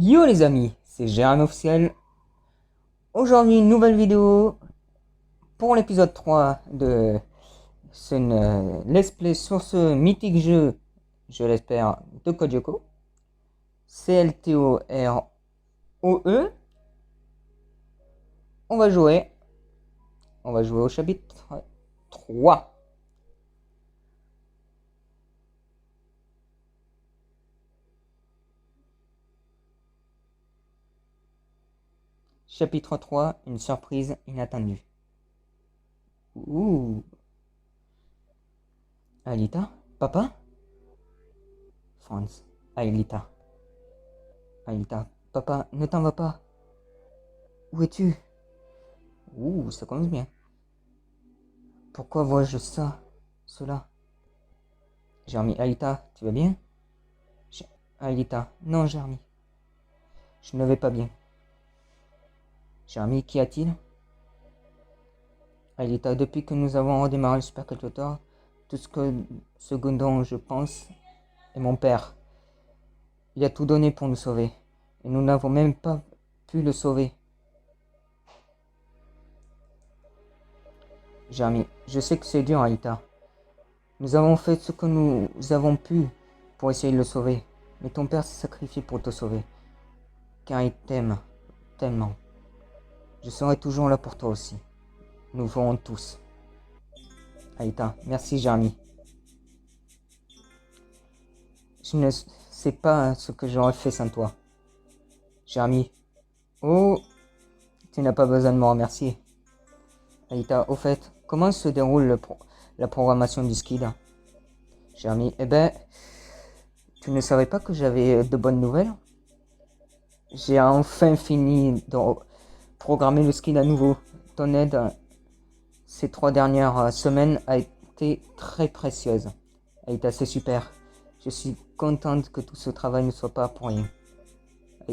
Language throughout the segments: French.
Yo les amis, c'est Gérard officiel. Aujourd'hui, une nouvelle vidéo pour l'épisode 3 de ce let's play sur ce mythique jeu, je l'espère, de Code Lyoko. CLTOROE. On va jouer. On va jouer au chapitre 3. Chapitre 3, une surprise inattendue. Ouh. Alita? Papa? Franz. Alita. Alita. Papa, ne t'en va pas. Où es-tu? Ouh, ça commence bien. Pourquoi vois-je ça? Cela? Jeremy, Alita, tu vas bien? Alita, non, Jeremy. Je ne vais pas bien. Jeremy, qu'y a-t-il? Alita, depuis que nous avons redémarré le Super Calculator, ce dont je pense est mon père. Il a tout donné pour nous sauver. Et nous n'avons même pas pu le sauver. Jeremy, je sais que c'est dur, Alita. Nous avons fait ce que nous avons pu pour essayer de le sauver. Mais ton père s'est sacrifié pour te sauver. Car il t'aime tellement. Je serai toujours là pour toi aussi. Nous ferons tous. Aïta, merci Jeremy. Je ne sais pas ce que j'aurais fait sans toi. Jeremy. Oh, tu n'as pas besoin de me remercier. Aïta, au fait, comment se déroule la programmation du skid? Jeremy, eh ben, tu ne savais pas que j'avais de bonnes nouvelles? J'ai enfin fini de programmer le skid à nouveau. Ton aide ces 3 dernières semaines a été très précieuse. Aïta, c'est super. Je suis contente que tout ce travail ne soit pas pour rien.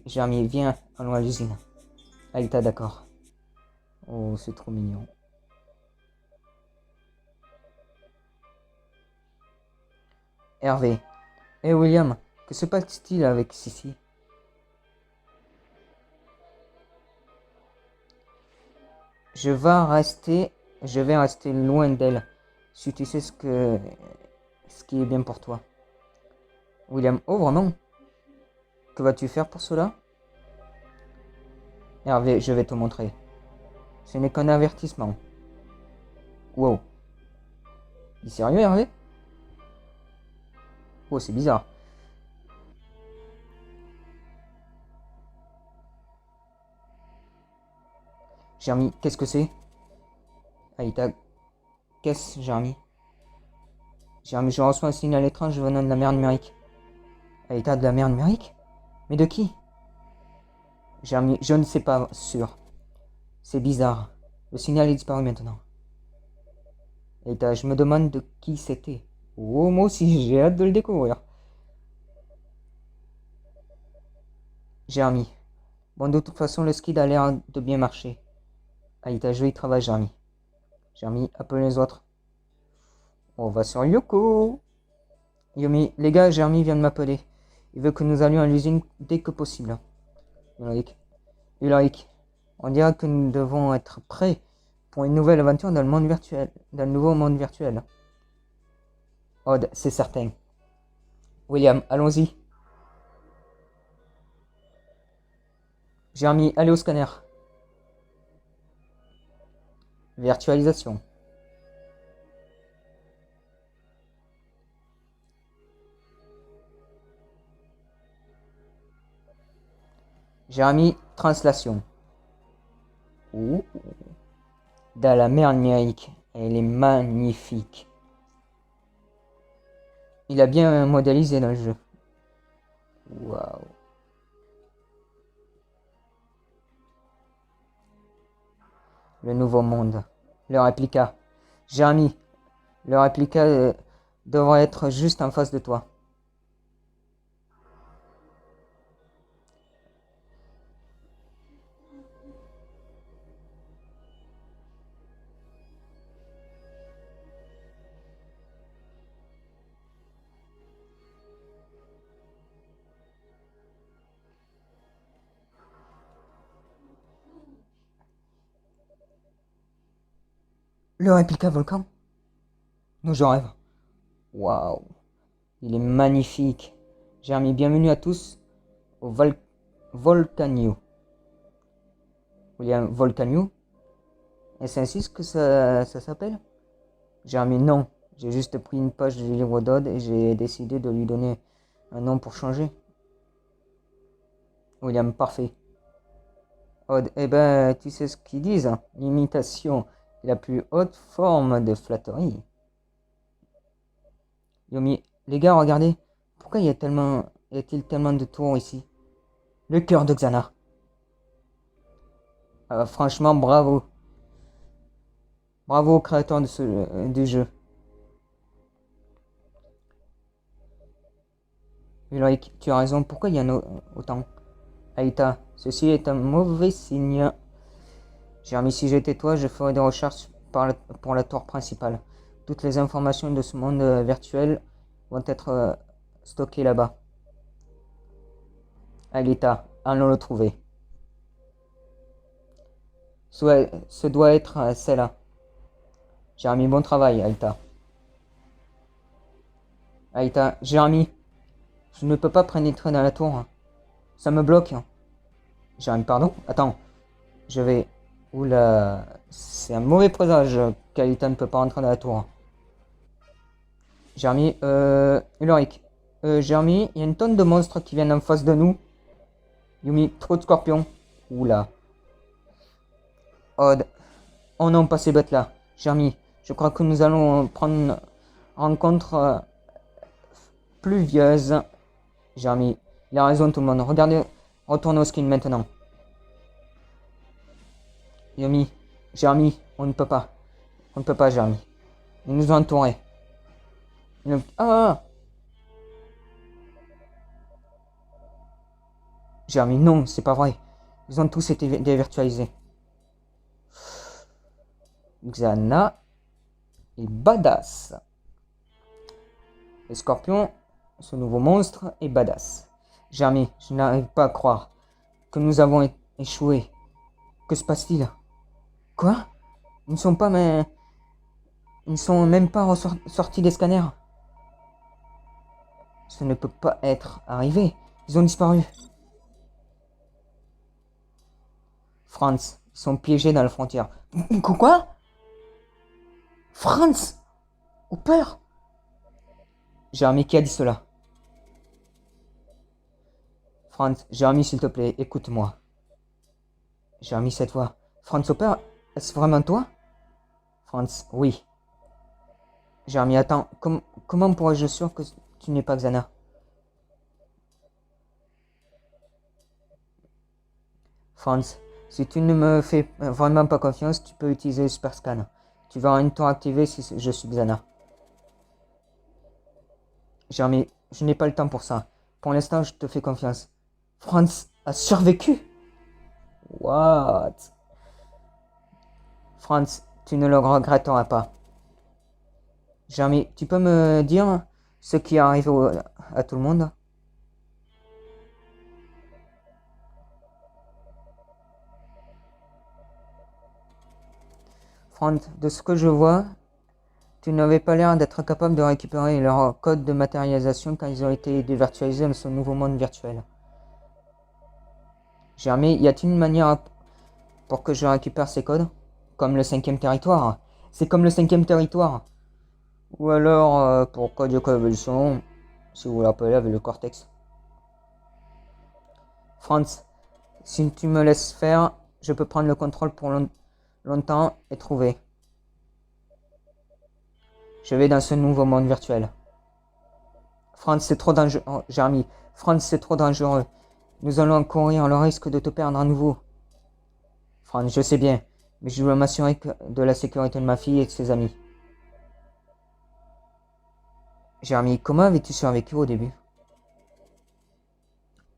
Jeremy, viens, allons à l'usine. Aïta, d'accord. Oh, c'est trop mignon. Hervé. Eh William, que se passe-t-il avec Sissi? Je vais rester loin d'elle. Si tu sais ce qui est bien pour toi. William, oh vraiment? Que vas-tu faire pour cela? Hervé, je vais te montrer. Ce n'est qu'un avertissement. Wow. Il est sérieux, Hervé? Oh, c'est bizarre. Jeremy, qu'est-ce que c'est? Aïta, qu'est-ce, Jeremy? Jeremy, je reçois un signal étrange venant de la mer numérique. Aïta, de la mer numérique? Mais de qui? Jeremy, je ne sais pas sûr. C'est bizarre. Le signal est disparu maintenant. Aïta, je me demande de qui c'était. Oh, moi aussi, j'ai hâte de le découvrir. Jeremy. Bon, de toute façon, le skid a l'air de bien marcher. Aïta, joli travail, Jeremy. Jeremy, appelle les autres. On va sur Yoko. Yomi, les gars, Jeremy vient de m'appeler. Il veut que nous allions à l'usine dès que possible. Ulrich. Ulrich. On dirait que nous devons être prêts pour une nouvelle aventure dans le monde virtuel. Dans le nouveau monde virtuel. Odd, c'est certain. William, allons-y. Jeremy, allez au scanner. Virtualisation. Jeremy, translation. Ouh. Dans la mer numérique. Elle est magnifique. Il a bien modélisé dans le jeu. Waouh. Le nouveau monde. Le réplica. Jeremy, le réplica devrait être juste en face de toi. Le réplica volcan? Non, je rêve. Waouh, il est magnifique. Jérémy, bienvenue à tous au Volcano. William Volcano? Est-ce ainsi que ça s'appelle? Jérémy, non. J'ai juste pris une page du livre d'Odd et j'ai décidé de lui donner un nom pour changer. William, parfait. Odd, eh ben, tu sais ce qu'ils disent, hein. L'imitation est la plus haute forme de flatterie. Yomi, les gars, regardez. Pourquoi y a-t-il tellement de tours ici? Le cœur de Xana. Franchement, bravo. Bravo au créateur du jeu. Ulrich, tu as raison, pourquoi il y en a autant? Aïta, ceci est un mauvais signe. Jérémy, si j'étais toi, je ferais des recherches pour la tour principale. Toutes les informations de ce monde virtuel vont être stockées là-bas. Aïta, allons le trouver. Ce doit être celle-là. Jérémy, bon travail, Aïta. Aïta, Jérémy, je ne peux pas pénétrer dans la tour. Ça me bloque. Jérémy, pardon? Attends, je vais... Oula, c'est un mauvais présage qu'Aïta ne peut pas rentrer dans la tour. Jérémy, Ulrich. Jérémy, il y a une tonne de monstres qui viennent en face de nous. Yumi, trop de scorpions. Oula. Odd. Oh non, pas ces bêtes-là. Jérémy, je crois que nous allons prendre une rencontre pluvieuse. Jérémy, il a raison tout le monde. Regardez, retournez au skin maintenant. Yumi, Jérémy, on ne peut pas. On ne peut pas, Jérémy. Ils nous ont entourés. Ah! Jérémy, non, c'est pas vrai. Ils ont tous été dévirtualisés. Xana est badass. Le scorpion, ce nouveau monstre, est badass. Jérémy, je n'arrive pas à croire que nous avons échoué. Que se passe-t-il? Quoi? Ils ne sont pas mais... Ils ne sont même pas sortis des scanners. Ce ne peut pas être arrivé. Ils ont disparu. Franz, ils sont piégés dans la frontière. Quoi? Franz? Au peur? Jérémy, qui a dit cela? Franz, Jérémy, s'il te plaît, écoute-moi. Jérémy, cette fois. Franz Hopper, est-ce vraiment toi? Franz, oui. Jérémy, attends, comment pourrais-je sûr que tu n'es pas Xana? Franz, si tu ne me fais vraiment pas confiance, tu peux utiliser le Super Scan. Tu verras une tour activée si je suis Xana. Jérémy, je n'ai pas le temps pour ça. Pour l'instant, je te fais confiance. Franz a survécu? What? Franz, tu ne le regretteras pas. Jérémy, tu peux me dire ce qui arrive à tout le monde? Franz, de ce que je vois, tu n'avais pas l'air d'être capable de récupérer leur code de matérialisation quand ils ont été dévirtualisés dans ce nouveau monde virtuel. Jérémy, y a-t-il une manière pour que je récupère ces codes? Comme le 5e territoire. C'est comme le 5e territoire. Ou alors, pour code de coévolution, si vous l'appelez avec le cortex. Franz, si tu me laisses faire, je peux prendre le contrôle pour longtemps et trouver. Je vais dans ce nouveau monde virtuel. Franz, c'est trop dangereux. Oh, Jérémy, Franz, c'est trop dangereux. Nous allons courir le risque de te perdre à nouveau. Franz, je sais bien, mais je dois m'assurer de la sécurité de ma fille et de ses amis. Jérémy, comment avais-tu survécu au début?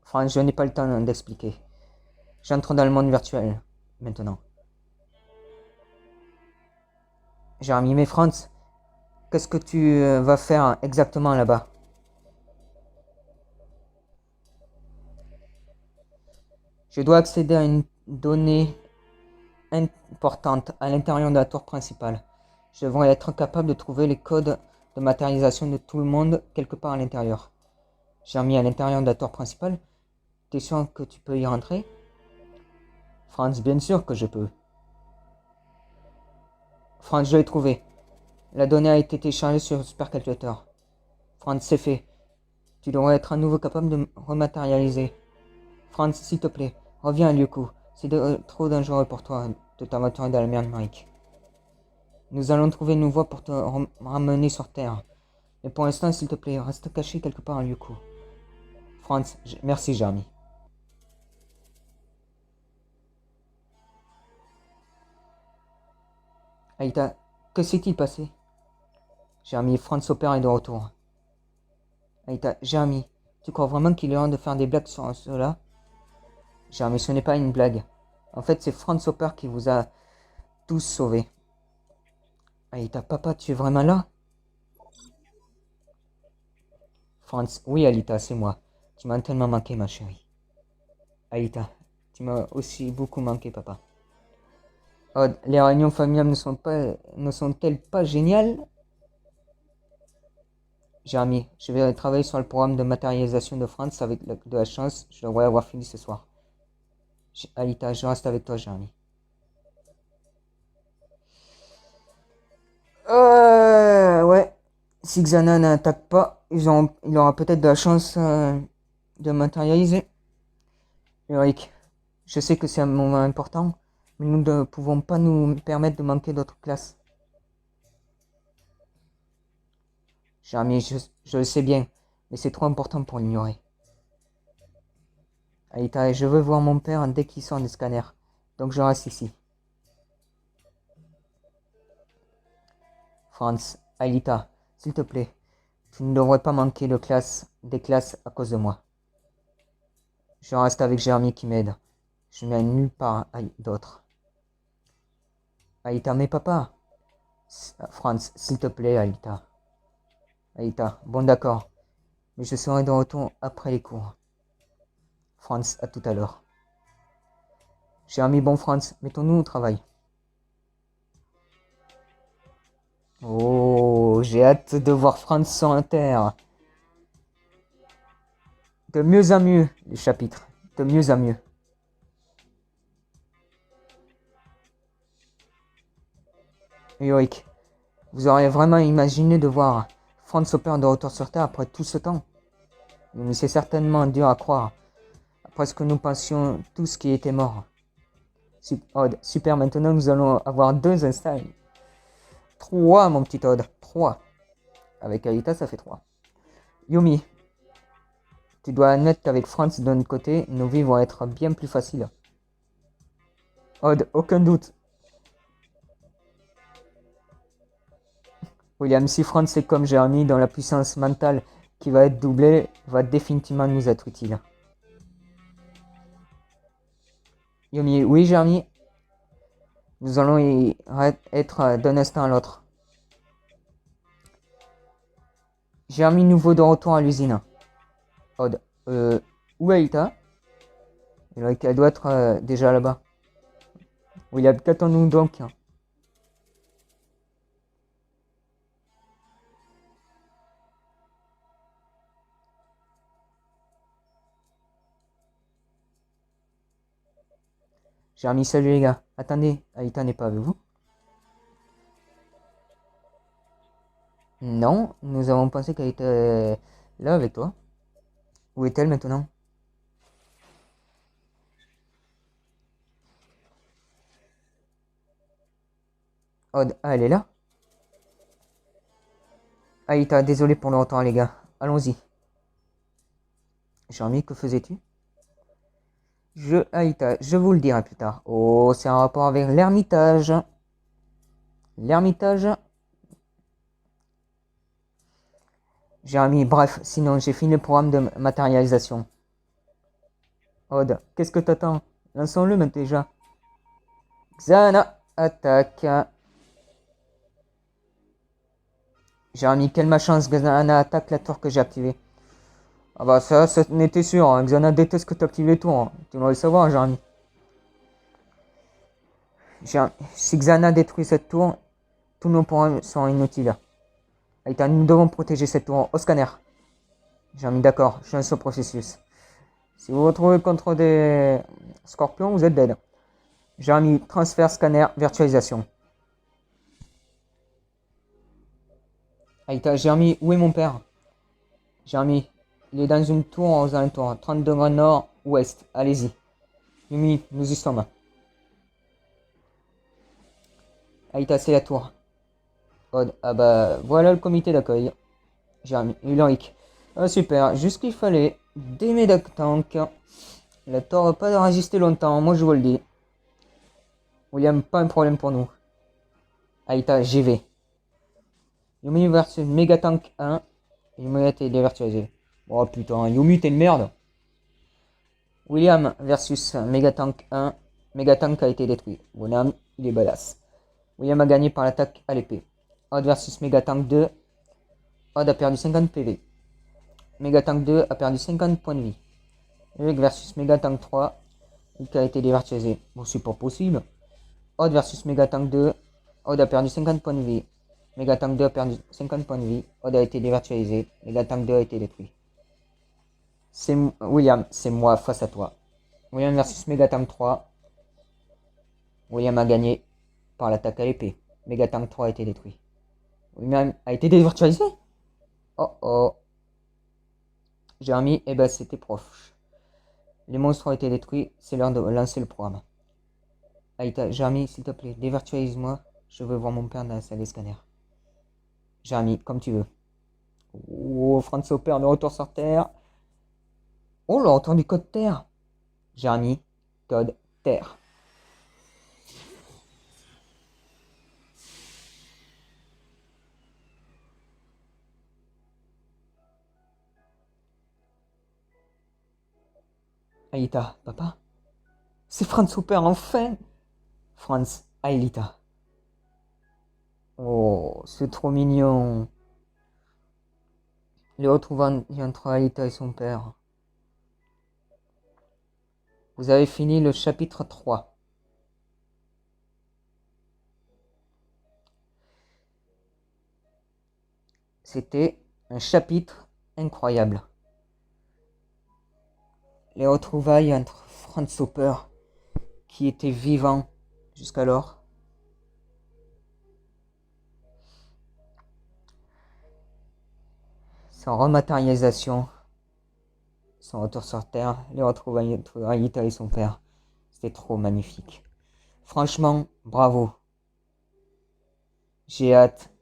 Franz, je n'ai pas le temps d'expliquer. J'entre dans le monde virtuel, maintenant. Jérémy, mais Franz, qu'est-ce que tu vas faire exactement là-bas? Je dois accéder à une donnée importante à l'intérieur de la tour principale. Je devrais être capable de trouver les codes de matérialisation de tout le monde quelque part à l'intérieur. J'ai remis à l'intérieur de la tour principale. T'es sûr que tu peux y rentrer? Franz, bien sûr que je peux. Franz, je l'ai trouvé. La donnée a été téléchargée sur le supercalculateur. Franz, c'est fait. Tu devrais être à nouveau capable de rematérialiser. Franz, s'il te plaît, reviens à Lyuku. C'est trop dangereux pour toi de t'aventurer dans la mer numérique. Nous allons trouver une voie pour te ramener sur Terre. Mais pour l'instant, s'il te plaît, reste caché quelque part à Lyuku. Franz, merci, Jeremy. Aïta, que s'est-il passé? Jeremy, Franz Hopper est de retour. Aïta, Jeremy, tu crois vraiment qu'il est l'heure de faire des blagues sur cela? Jeremy, ce n'est pas une blague. En fait, c'est Franz Hopper qui vous a tous sauvés. Aïta, papa, tu es vraiment là? Franz, oui, Alita, c'est moi. Tu m'as tellement manqué, ma chérie. Aïta, tu m'as aussi beaucoup manqué, papa. Oh, les réunions familiales ne sont-elles pas géniales? Jeremy, je vais travailler sur le programme de matérialisation de Franz avec de la chance. Je devrais avoir fini ce soir. Alita, je reste avec toi, Jeremy. Ouais. Si Xana n'attaque pas, il aura peut-être de la chance de matérialiser. Eric, je sais que c'est un moment important, mais nous ne pouvons pas nous permettre de manquer d'autres classes. Jeremy, je le sais bien, mais c'est trop important pour l'ignorer. Alita, je veux voir mon père dès qu'il sort des scanners, donc je reste ici. Franz, Alita, s'il te plaît, tu ne devrais pas manquer des classes à cause de moi. Je reste avec Jeremy qui m'aide. Je n'ai nulle part d'autre. Alita, mais papa. Franz, s'il te plaît, Alita. Alita, bon d'accord. Mais je serai de retour après les cours. Franz, à tout à l'heure. Jeremy, bon Franz, mettons-nous au travail. Oh, j'ai hâte de voir Franz sur la Terre. De mieux en mieux, les chapitres. De mieux en mieux. Yorik, vous auriez vraiment imaginé de voir Franz Hopper de retour sur Terre après tout ce temps? Mais c'est certainement dur à croire, après ce que nous pensions tous qui étaient morts. Odd, super, maintenant nous allons avoir 2 Einstein. 3, mon petit Odd, 3. Avec Alita, ça fait 3. Yumi, tu dois admettre qu'avec Franz de notre côté, nos vies vont être bien plus faciles. Odd, aucun doute. William, si Franz est comme Jeremy dans la puissance mentale qui va être doublée, va définitivement nous être utile. Yumi, oui Jeremy. Nous allons y être d'un instant à l'autre. Jeremy nouveau de retour à l'usine. Odd, où est Alita? Elle doit être déjà là-bas. William, qu'attendons-nous donc? Jeremy, salut les gars. Attendez, Alita n'est pas avec vous? Non, nous avons pensé qu'elle était là avec toi. Où est-elle maintenant? Odd, ah, elle est là? Alita, désolé pour le retard les gars. Allons-y. Jeremy, que faisais-tu? Alita, je vous le dirai plus tard. Oh, c'est un rapport avec l'ermitage. L'ermitage. Jeremy, bref, sinon j'ai fini le programme de matérialisation. Odd, qu'est-ce que t'attends? Lançons-le maintenant déjà. Xana, attaque. Jeremy, quelle malchance, Xana attaque la tour que j'ai activée. Ah bah ça n'était sûr, hein. Xana déteste que tu actives les tours. Hein. Tu dois le savoir, Jeremy. Si Xana détruit cette tour, tous nos points sont inutiles. Aïta, nous devons protéger cette tour au scanner. J'ai mis d'accord, je lance au processus. Si vous vous retrouvez contre des scorpions, vous êtes dead. J'ai mis transfert, scanner, virtualisation. Aïta, Jérémy, où est mon père? Jérémy, il est dans une tour aux alentours, 30 degrés nord, ouest, allez-y. Yumi, nous y sommes. Aïta, c'est la tour. Odd, ah bah, voilà le comité d'accueil. Jérémy, Ulrich. Ah, super, juste ce qu'il fallait. Des médatanks. La tour va pas résister longtemps, moi je vous le dis. William, pas un problème pour nous. Aïta, j'y vais. Yumi versus Megatank 1. Yumi a été dévirtualisé. Oh putain, Yumi t'es une merde. William versus Megatank 1. Megatank a été détruit. William, il est badass. William a gagné par l'attaque à l'épée. Odd versus Megatank 2. Odd a perdu 50 PV. Megatank 2 a perdu 50 points de vie. Eric versus Megatank 3. Il a été dévirtualisé. Bon, c'est pas possible. Odd versus Megatank 2. Odd a perdu 50 points de vie. Megatank 2 a perdu 50 points de vie. Odd a été dévirtualisé. Megatank 2 a été détruit. C'est William, c'est moi face à toi. William versus Megatank 3. William a gagné par l'attaque à l'épée. Megatank 3 a été détruit. William a été dévirtualisé. Oh oh. Jérémy, eh ben c'était proche. Les monstres ont été détruits, c'est l'heure de lancer le programme. Aïta, Jérémy, s'il te plaît, dévirtualise-moi. Je veux voir mon père dans la salle des scanners. Jérémy, comme tu veux. Oh, Franz Hopper de retour sur Terre. Oh, on a entendu code Terre. Jérémy, code Terre. Aïta, papa? C'est Franz Hopper, enfin! Franz, Aïlita. Oh, c'est trop mignon. Les retrouvailles entre Aïta et son père. Vous avez fini le chapitre 3. C'était un chapitre incroyable. Les retrouvailles entre Franz Hopper, qui était vivant jusqu'alors, son rematérialisation, son retour sur Terre, les retrouvailles entre Aïta et son père. C'était trop magnifique. Franchement, bravo. J'ai hâte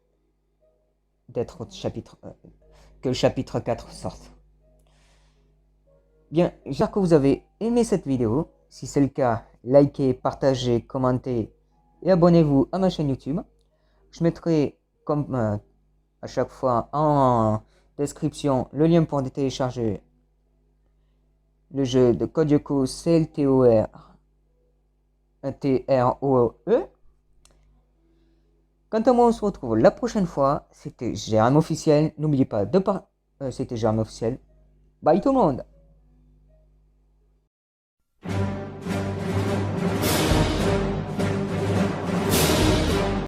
d'être au chapitre, que le chapitre 4 sorte. Bien, j'espère que vous avez aimé cette vidéo. Si c'est le cas, likez, partagez, commentez et abonnez-vous à ma chaîne YouTube. Je mettrai, comme à chaque fois, en description le lien pour télécharger le jeu de Code Lyoko CLTOR TROE. Quant à moi, on se retrouve la prochaine fois. C'était Jérémy Officiel. N'oubliez pas de c'était Jérémy Officiel. Bye tout le monde.